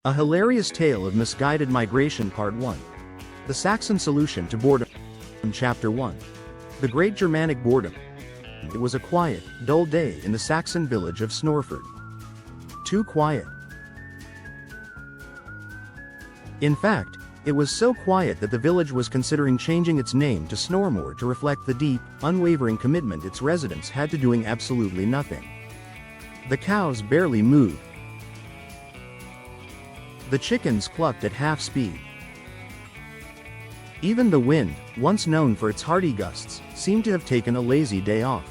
A hilarious tale of misguided migration Part 1. The Saxon solution to boredom. Chapter 1. The Great Germanic Boredom. It was a quiet, dull day in the Saxon village of Snorford. Too quiet. In fact, it was so quiet that the village was considering changing its name to Snormore to reflect the deep, unwavering commitment its residents had to doing absolutely nothing. The cows barely moved. The chickens clucked at half speed. Even the wind, once known for its hearty gusts, seemed to have taken a lazy day off.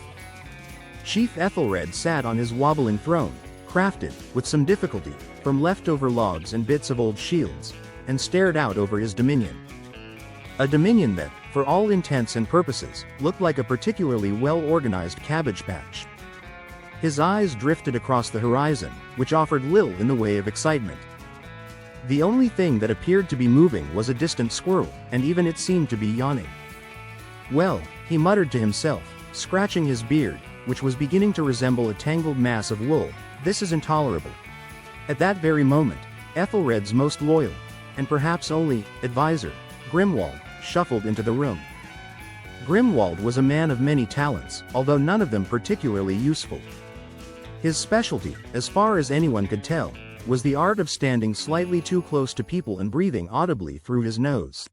Chief Ethelred sat on his wobbling throne, crafted, with some difficulty, from leftover logs and bits of old shields, and stared out over his dominion. A dominion that, for all intents and purposes, looked like a particularly well-organized cabbage patch. His eyes drifted across the horizon, which offered little in the way of excitement. The only thing that appeared to be moving was a distant squirrel, and even it seemed to be yawning. Well, he muttered to himself, scratching his beard, which was beginning to resemble a tangled mass of wool, this is intolerable. At that very moment, Ethelred's most loyal, and perhaps only, advisor, Grimwald, shuffled into the room. Grimwald was a man of many talents, although none of them particularly useful. His specialty, as far as anyone could tell, was the art of standing slightly too close to people and breathing audibly through his nose.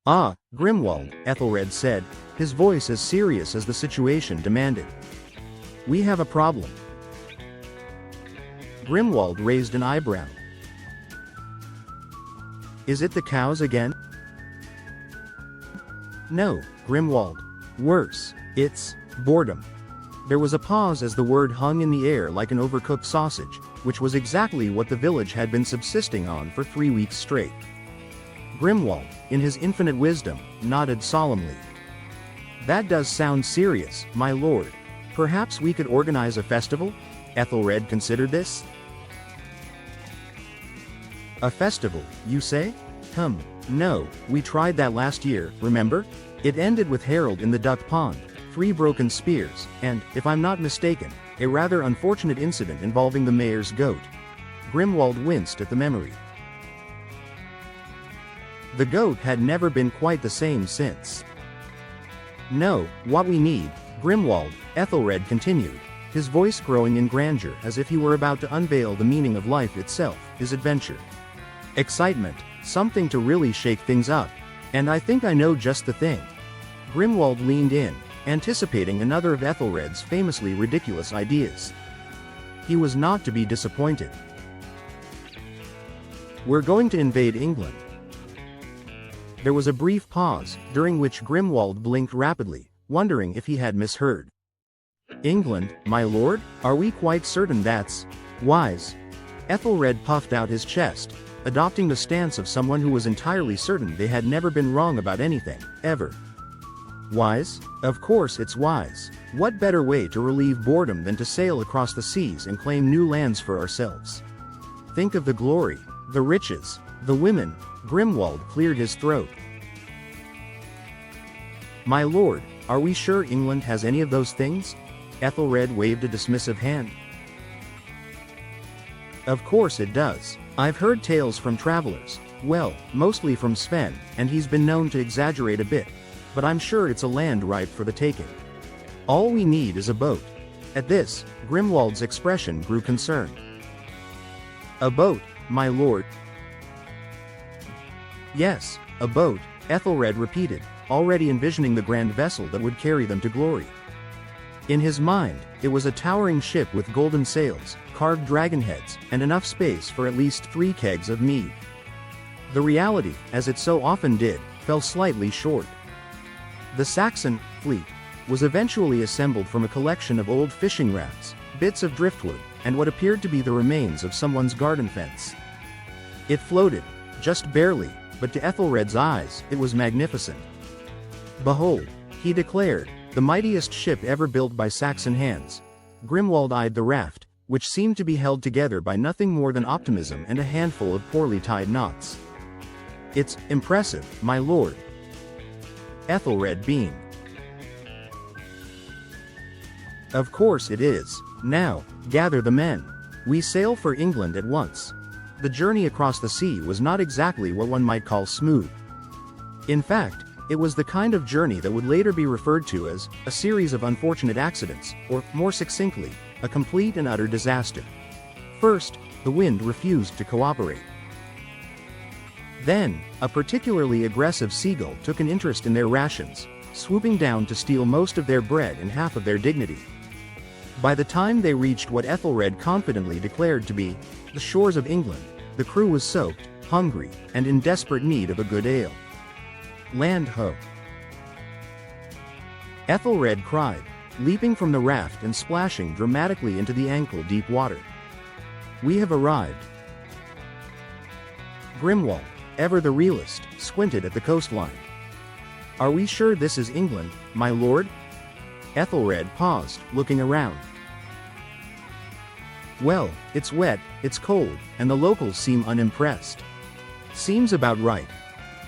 "Ah, Grimwald," Ethelred said, his voice as serious as the situation demanded. "We have a problem." Grimwald raised an eyebrow. "Is it the cows again?" "No, Grimwald. Worse, it's boredom." There was a pause as the word hung in the air like an overcooked sausage, which was exactly what the village had been subsisting on for 3 weeks straight. Grimwald, in his infinite wisdom, nodded solemnly. "That does sound serious, my lord. Perhaps we could organize a festival?" Ethelred considered this. "A festival, you say? No, we tried that last year, remember? It ended with Harold in the duck pond, 3 broken spears, and, if I'm not mistaken, a rather unfortunate incident involving the mayor's goat." Grimwald winced at the memory. The goat had never been quite the same since. "No, what we need, Grimwald," Ethelred continued, his voice growing in grandeur as if he were about to unveil the meaning of life itself, is adventure. Excitement, something to really shake things up, and I think I know just the thing. Grimwald leaned in, anticipating another of Ethelred's famously ridiculous ideas. He was not to be disappointed. "We're going to invade England." There was a brief pause, during which Grimwald blinked rapidly, wondering if he had misheard. "England, my lord? Are we quite certain that's wise?" Ethelred puffed out his chest, adopting the stance of someone who was entirely certain they had never been wrong about anything, ever. "Wise? Of course it's wise. What better way to relieve boredom than to sail across the seas and claim new lands for ourselves? Think of the glory, the riches, the women." Grimwald cleared his throat. "My lord, are we sure England has any of those things?" Ethelred waved a dismissive hand. "Of course it does. I've heard tales from travelers, well, mostly from Sven, and he's been known to exaggerate a bit, but I'm sure it's a land ripe for the taking. All we need is a boat." At this, Grimwald's expression grew concerned. "A boat, my lord?" "Yes, a boat," Ethelred repeated, already envisioning the grand vessel that would carry them to glory. In his mind, it was a towering ship with golden sails, carved dragon heads, and enough space for at least 3 kegs of mead. The reality, as it so often did, fell slightly short. The Saxon fleet was eventually assembled from a collection of old fishing rafts, bits of driftwood, and what appeared to be the remains of someone's garden fence. It floated, just barely, but to Ethelred's eyes, it was magnificent. "Behold," he declared, "the mightiest ship ever built by Saxon hands." Grimwald eyed the raft, which seemed to be held together by nothing more than optimism and a handful of poorly tied knots. "It's impressive, my lord." Ethelred beamed. "Of course it is. Now, gather the men. We sail for England at once." the journey across the sea was not exactly what one might call smooth. In fact, it was the kind of journey that would later be referred to as a series of unfortunate accidents, or, more succinctly, a complete and utter disaster. First, the wind refused to cooperate. Then, a particularly aggressive seagull took an interest in their rations, swooping down to steal most of their bread and half of their dignity. By the time they reached what Ethelred confidently declared to be the shores of England, the crew was soaked, hungry, and in desperate need of a good ale. Land ho! Ethelred cried, leaping from the raft and splashing dramatically into the ankle-deep water. We have arrived. Grimwald, ever the realist, squinted at the coastline. Are we sure this is England, my lord? Ethelred paused, looking around. Well, it's wet, it's cold, and the locals seem unimpressed. Seems about right.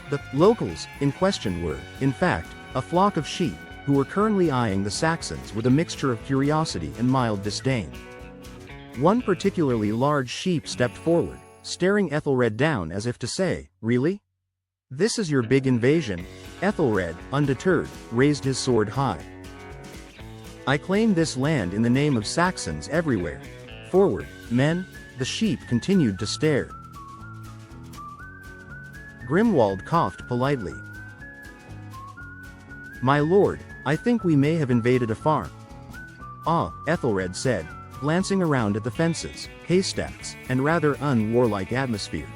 The locals in question were, in fact, a flock of sheep, who were currently eyeing the Saxons with a mixture of curiosity and mild disdain. One particularly large sheep stepped forward, staring Ethelred down as if to say, really? This is your big invasion? Ethelred, undeterred, raised his sword high. I claim this land in the name of Saxons everywhere. Forward, men. The sheep continued to stare. Grimwald coughed politely. My lord, I think we may have invaded a farm. Ah, Ethelred said, glancing around at the fences, haystacks, and rather unwarlike atmosphere.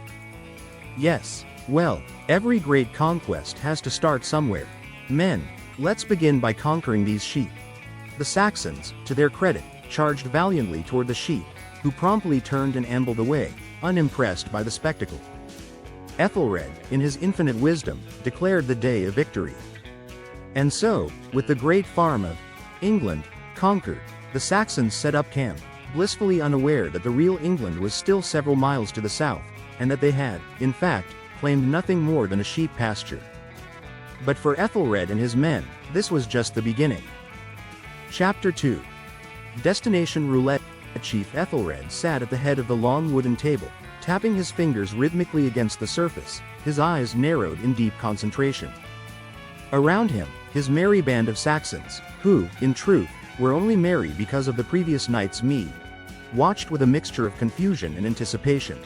Yes, well, every great conquest has to start somewhere. Men, let's begin by conquering these sheep. The Saxons, to their credit, charged valiantly toward the sheep, who promptly turned and ambled away, unimpressed by the spectacle. Ethelred, in his infinite wisdom, declared the day a victory. And so, with the great farm of England conquered, the Saxons set up camp, blissfully unaware that the real England was still several miles to the south, and that they had, in fact, claimed nothing more than a sheep pasture. But for Ethelred and his men, this was just the beginning. Chapter 2. Destination Roulette. Chief Ethelred sat at the head of the long wooden table, tapping his fingers rhythmically against the surface, his eyes narrowed in deep concentration. Around him, his merry band of Saxons, who, in truth, were only merry because of the previous night's mead, watched with a mixture of confusion and anticipation.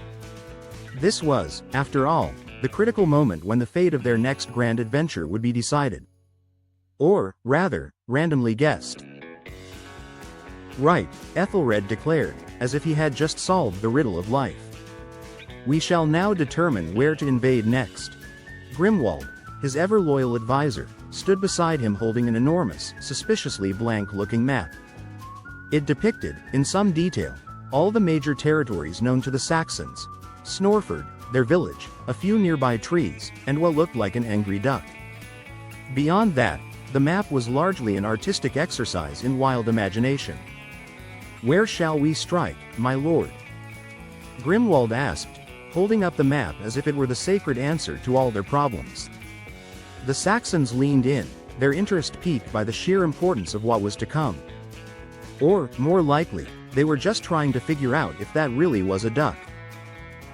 This was, after all, the critical moment when the fate of their next grand adventure would be decided. Or, rather, randomly guessed. Right, Ethelred declared, as if he had just solved the riddle of life. We shall now determine where to invade next. Grimwald, his ever-loyal advisor, stood beside him holding an enormous, suspiciously blank-looking map. It depicted, in some detail, all the major territories known to the Saxons, Snorford, their village, a few nearby trees, and what looked like an angry duck. Beyond that, the map was largely an artistic exercise in wild imagination. Where shall we strike, my lord? Grimwald asked, holding up the map as if it were the sacred answer to all their problems. The Saxons leaned in, their interest piqued by the sheer importance of what was to come. Or, more likely, they were just trying to figure out if that really was a duck.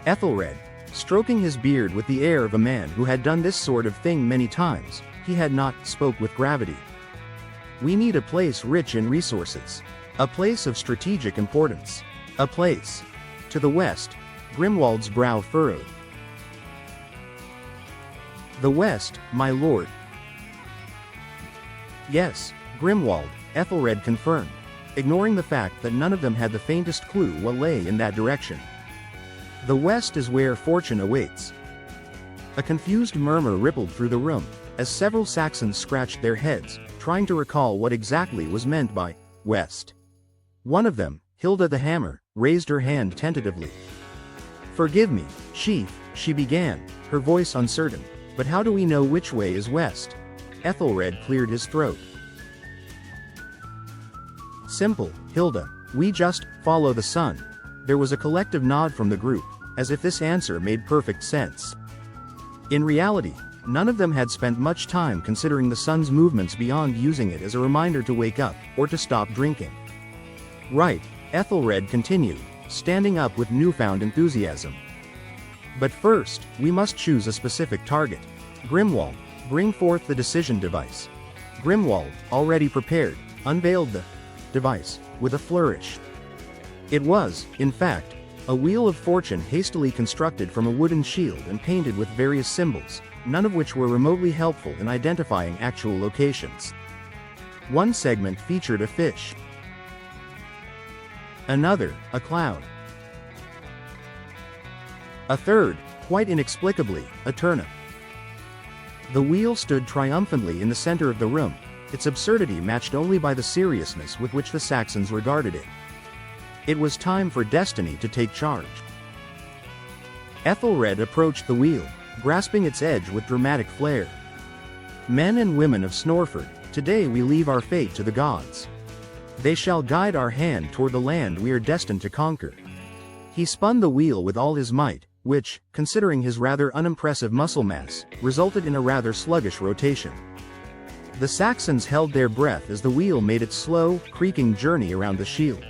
Ethelred, stroking his beard with the air of a man who had done this sort of thing many times, he had not spoke with gravity. We need a place rich in resources. A place of strategic importance. A place. To the west, Grimwald's brow furrowed. The west, my lord. Yes, Grimwald, Ethelred confirmed, ignoring the fact that none of them had the faintest clue what lay in that direction. The west is where fortune awaits. A confused murmur rippled through the room, as several Saxons scratched their heads, trying to recall what exactly was meant by west. One of them, Hilda the Hammer, raised her hand tentatively. Forgive me, chief, she began, her voice uncertain, but how do we know which way is west? Ethelred cleared his throat. Simple, Hilda, we just follow the sun. There was a collective nod from the group, as if this answer made perfect sense. In reality, none of them had spent much time considering the sun's movements beyond using it as a reminder to wake up, or to stop drinking. Right, Ethelred continued, standing up with newfound enthusiasm. But first, we must choose a specific target. Grimwald, bring forth the decision device. Grimwald, already prepared, unveiled the device with a flourish. It was, in fact, a wheel of fortune hastily constructed from a wooden shield and painted with various symbols, none of which were remotely helpful in identifying actual locations. One segment featured a fish. Another, a cloud. A third, quite inexplicably, a turnip. The wheel stood triumphantly in the center of the room, its absurdity matched only by the seriousness with which the Saxons regarded it. It was time for destiny to take charge. Ethelred approached the wheel, grasping its edge with dramatic flair. Men and women of Snorford, today we leave our fate to the gods. They shall guide our hand toward the land we are destined to conquer. He spun the wheel with all his might, which, considering his rather unimpressive muscle mass, resulted in a rather sluggish rotation. The Saxons held their breath as the wheel made its slow, creaking journey around the shield.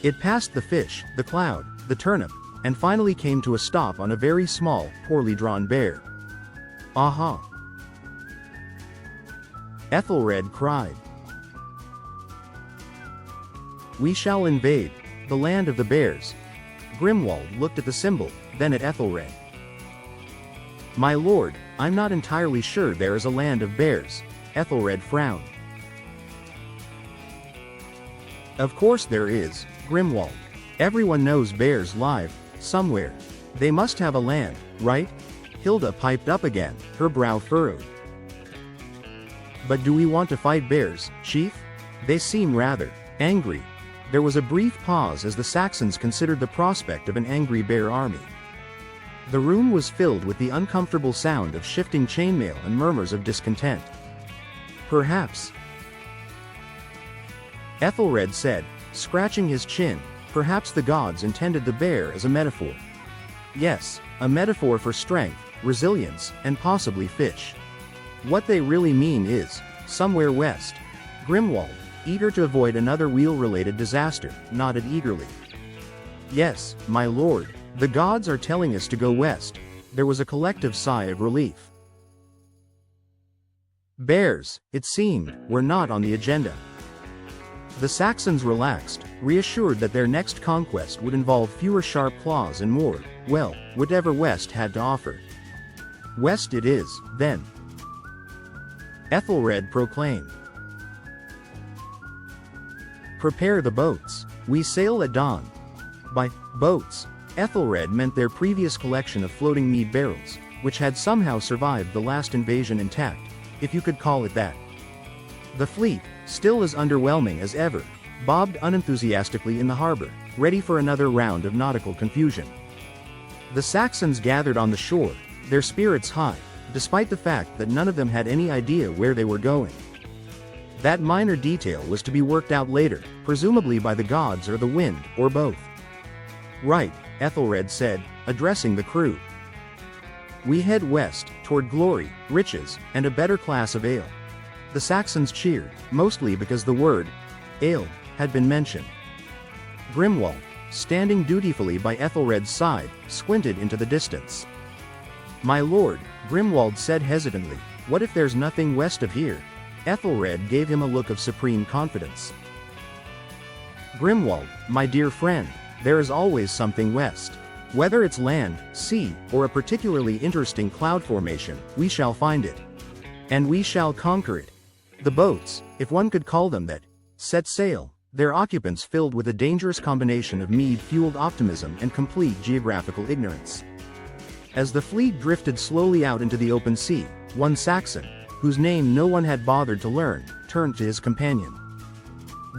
It passed the fish, the cloud, the turnip, and finally came to a stop on a very small, poorly drawn bear. Aha! Ethelred cried. We shall invade the land of the bears. Grimwald looked at the symbol, then at Ethelred. My lord, I'm not entirely sure there is a land of bears. Ethelred frowned. Of course there is, Grimwald. Everyone knows bears live, somewhere. They must have a land, right? Hilda piped up again, her brow furrowed. But do we want to fight bears, chief? They seem rather angry. There was a brief pause as the Saxons considered the prospect of an angry bear army. The room was filled with the uncomfortable sound of shifting chainmail and murmurs of discontent. Perhaps, Ethelred said, scratching his chin, perhaps the gods intended the bear as a metaphor. Yes, a metaphor for strength, resilience, and possibly fish. What they really mean is, somewhere west. Grimwald, eager to avoid another wheel-related disaster, nodded eagerly. Yes, my lord, the gods are telling us to go west. There was a collective sigh of relief. Bears, it seemed, were not on the agenda. The Saxons relaxed, reassured that their next conquest would involve fewer sharp claws and more, well, whatever west had to offer. West it is, then. Ethelred proclaimed. Prepare the boats. We sail at dawn. By boats, Ethelred meant their previous collection of floating mead barrels, which had somehow survived the last invasion intact, if you could call it that. The fleet, still as underwhelming as ever, bobbed unenthusiastically in the harbor, ready for another round of nautical confusion. The Saxons gathered on the shore, their spirits high, despite the fact that none of them had any idea where they were going. That minor detail was to be worked out later, presumably by the gods or the wind, or both. Right, Ethelred said, addressing the crew. We head west, toward glory, riches, and a better class of ale. The Saxons cheered, mostly because the word, ale, had been mentioned. Grimwald, standing dutifully by Ethelred's side, squinted into the distance. My lord, Grimwald said hesitantly, what if there's nothing west of here? Ethelred gave him a look of supreme confidence. Grimwald, my dear friend, there is always something west. Whether it's land, sea, or a particularly interesting cloud formation, we shall find it. And we shall conquer it. The boats, if one could call them that, set sail, their occupants filled with a dangerous combination of mead-fueled optimism and complete geographical ignorance. As the fleet drifted slowly out into the open sea, one Saxon, whose name no one had bothered to learn, turned to his companion.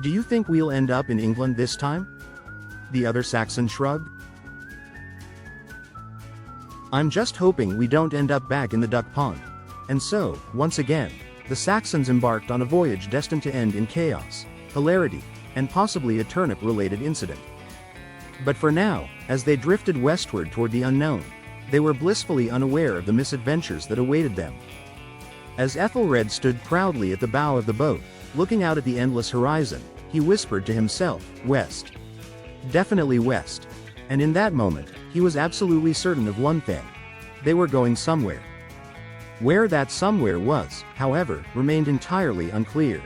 Do you think we'll end up in England this time? The other Saxon shrugged. I'm just hoping we don't end up back in the duck pond. And so, once again, the Saxons embarked on a voyage destined to end in chaos, hilarity, and possibly a turnip-related incident. But for now, as they drifted westward toward the unknown, they were blissfully unaware of the misadventures that awaited them. As Ethelred stood proudly at the bow of the boat, looking out at the endless horizon, he whispered to himself, west. Definitely west. And in that moment, he He was absolutely certain of one thing. They were going somewhere. Where that somewhere was, however, remained entirely unclear.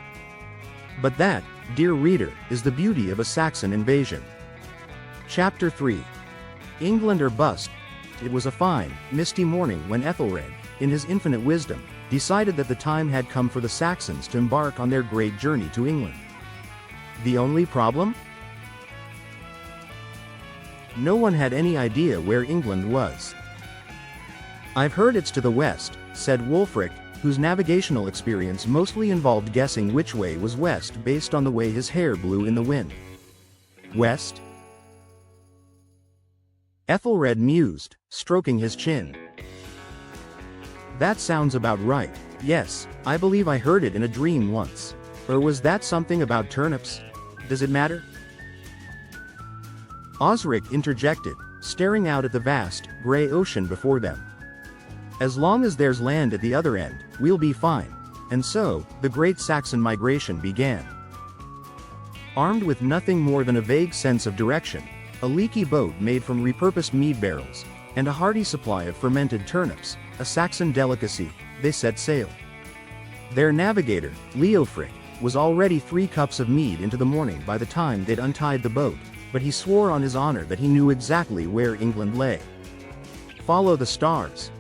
But that, dear reader, is the beauty of a Saxon invasion. Chapter 3. England or Bust. It was a fine, misty morning when Ethelred, in his infinite wisdom, decided that the time had come for the Saxons to embark on their great journey to England. The only problem? No one had any idea where England was. "I've heard it's to the west," said Wulfric, whose navigational experience mostly involved guessing which way was west based on the way his hair blew in the wind. "West?" Ethelred mused, stroking his chin. "That sounds about right. Yes, I believe I heard it in a dream once. Or was that something about turnips? Does it matter?" Osric interjected, staring out at the vast, gray ocean before them. "As long as there's land at the other end, we'll be fine." And so, the Great Saxon Migration began. Armed with nothing more than a vague sense of direction, a leaky boat made from repurposed mead barrels, and a hearty supply of fermented turnips, a Saxon delicacy, they set sail. Their navigator, Leofric, was already 3 cups of mead into the morning by the time they'd untied the boat, but he swore on his honor that he knew exactly where England lay. "Follow the stars."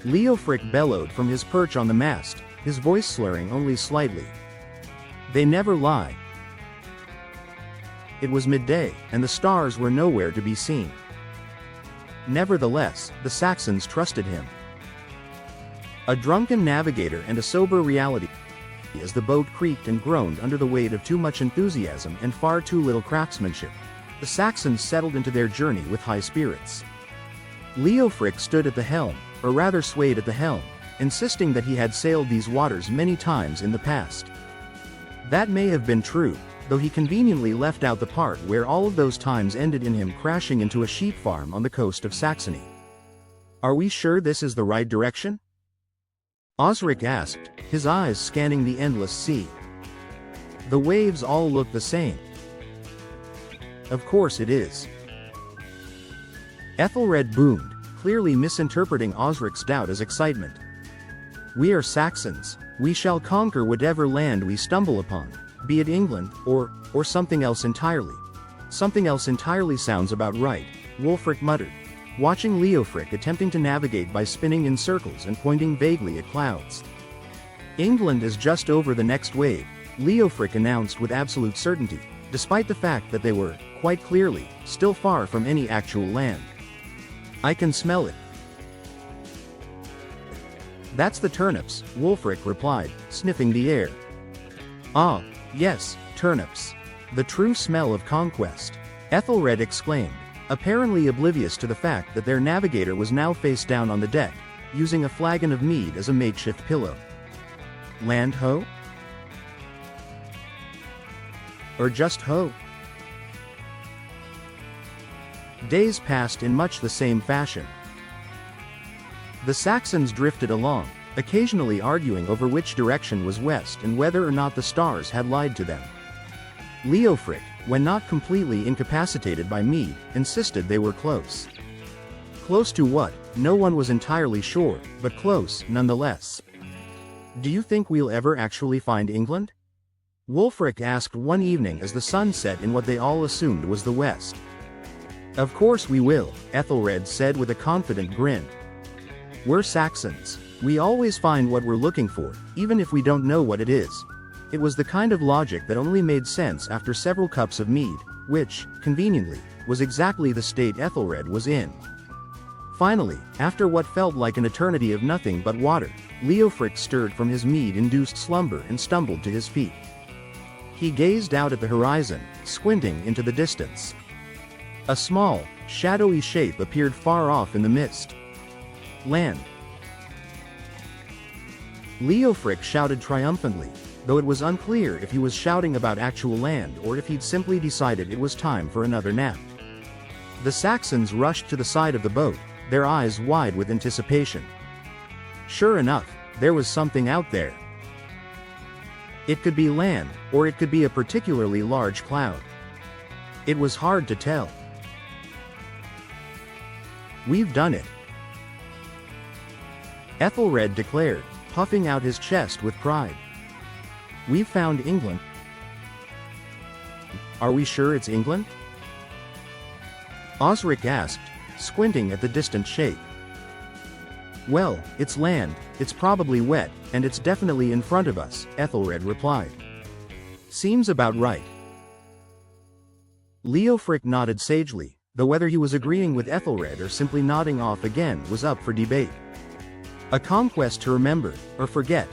Leofric bellowed from his perch on the mast, his voice slurring only slightly. "They never lie." It was midday, and the stars were nowhere to be seen. Nevertheless, the Saxons trusted him. A drunken navigator and a sober reality. As the boat creaked and groaned under the weight of too much enthusiasm and far too little craftsmanship, the Saxons settled into their journey with high spirits. Leofric stood at the helm, or rather swayed at the helm, insisting that he had sailed these waters many times in the past. That may have been true, though he conveniently left out the part where all of those times ended in him crashing into a sheep farm on the coast of Saxony. "Are we sure this is the right direction?" Osric asked, his eyes scanning the endless sea. "The waves all look the same." "Of course it is." Ethelred boomed, clearly misinterpreting Osric's doubt as excitement. "We are Saxons. We shall conquer whatever land we stumble upon, be it England, or something else entirely." "Something else entirely sounds about right," Wulfric muttered, watching Leofric attempting to navigate by spinning in circles and pointing vaguely at clouds. "England is just over the next wave," Leofric announced with absolute certainty, despite the fact that they were, quite clearly, still far from any actual land. "I can smell it." "That's the turnips," Wulfric replied, sniffing the air. "Ah, yes, turnips. The true smell of conquest," Ethelred exclaimed, apparently oblivious to the fact that their navigator was now face down on the deck, using a flagon of mead as a makeshift pillow. "Land ho? Or just ho?" Days passed in much the same fashion. The Saxons drifted along, occasionally arguing over which direction was west and whether or not the stars had lied to them. Leofric, when not completely incapacitated by mead, insisted they were close. Close to what, no one was entirely sure, but close, nonetheless. "Do you think we'll ever actually find England?" Wulfric asked one evening as the sun set in what they all assumed was the west. "Of course we will," Ethelred said with a confident grin. "We're Saxons. We always find what we're looking for, even if we don't know what it is." It was the kind of logic that only made sense after several cups of mead, which, conveniently, was exactly the state Ethelred was in. Finally, after what felt like an eternity of nothing but water, Leofric stirred from his mead-induced slumber and stumbled to his feet. He gazed out at the horizon, squinting into the distance. A small, shadowy shape appeared far off in the mist. "Land!" Leofric shouted triumphantly, though it was unclear if he was shouting about actual land or if he'd simply decided it was time for another nap. The Saxons rushed to the side of the boat, their eyes wide with anticipation. Sure enough, there was something out there. It could be land, or it could be a particularly large cloud. It was hard to tell. We've done it," Ethelred declared, puffing out his chest with pride. "We've found England." "Are we sure it's England?" Osric asked, squinting at the distant shape. "Well, it's land, it's probably wet, and it's definitely in front of us," Ethelred replied. "Seems about right." Leofric nodded sagely, though whether he was agreeing with Ethelred or simply nodding off again was up for debate. A conquest to remember, or forget.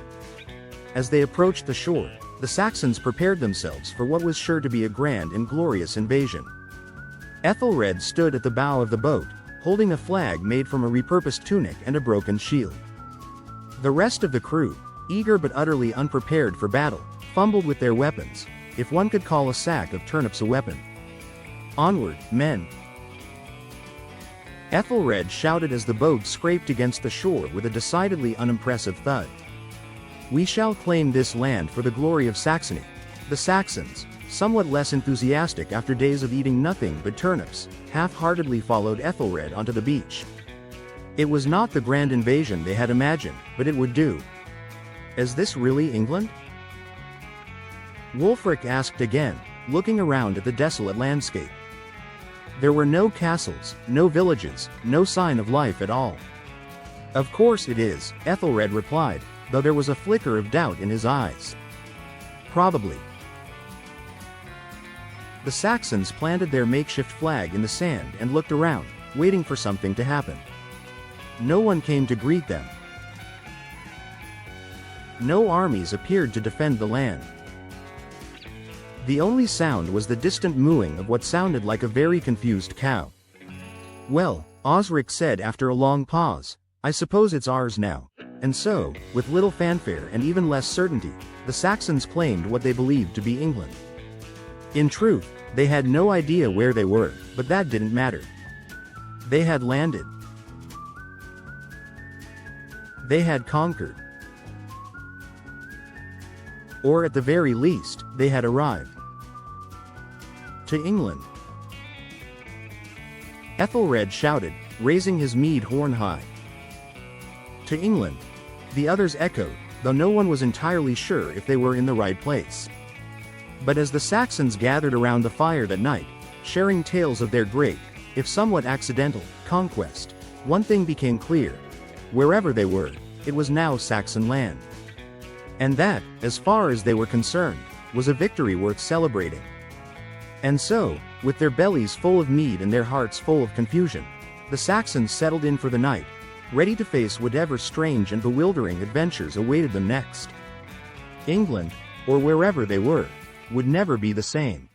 As they approached the shore, the Saxons prepared themselves for what was sure to be a grand and glorious invasion. Ethelred stood at the bow of the boat, holding a flag made from a repurposed tunic and a broken shield. The rest of the crew, eager but utterly unprepared for battle, fumbled with their weapons, if one could call a sack of turnips a weapon. "Onward, men!" Ethelred shouted as the boat scraped against the shore with a decidedly unimpressive thud. "We shall claim this land for the glory of Saxony." The Saxons, somewhat less enthusiastic after days of eating nothing but turnips, half-heartedly followed Ethelred onto the beach. It was not the grand invasion they had imagined, but it would do. "Is this really England?" Wulfric asked again, looking around at the desolate landscape. There were no castles, no villages, no sign of life at all. "Of course it is," Ethelred replied, though there was a flicker of doubt in his eyes. "Probably." The Saxons planted their makeshift flag in the sand and looked around, waiting for something to happen. No one came to greet them. No armies appeared to defend the land. The only sound was the distant mooing of what sounded like a very confused cow. "Well," Osric said after a long pause, "I suppose it's ours now." And so, with little fanfare and even less certainty, the Saxons claimed what they believed to be England. In truth, they had no idea where they were, but that didn't matter. They had landed. They had conquered. Or at the very least, they had arrived. To England. Ethelred shouted, raising his mead horn high. To England. The others echoed, though no one was entirely sure if they were in the right place. But as the Saxons gathered around the fire that night, sharing tales of their great, if somewhat accidental, conquest, one thing became clear. Wherever they were, it was now Saxon land. And that, as far as they were concerned, was a victory worth celebrating. And so, with their bellies full of mead and their hearts full of confusion, the Saxons settled in for the night, ready to face whatever strange and bewildering adventures awaited them next. England, or wherever they were, would never be the same.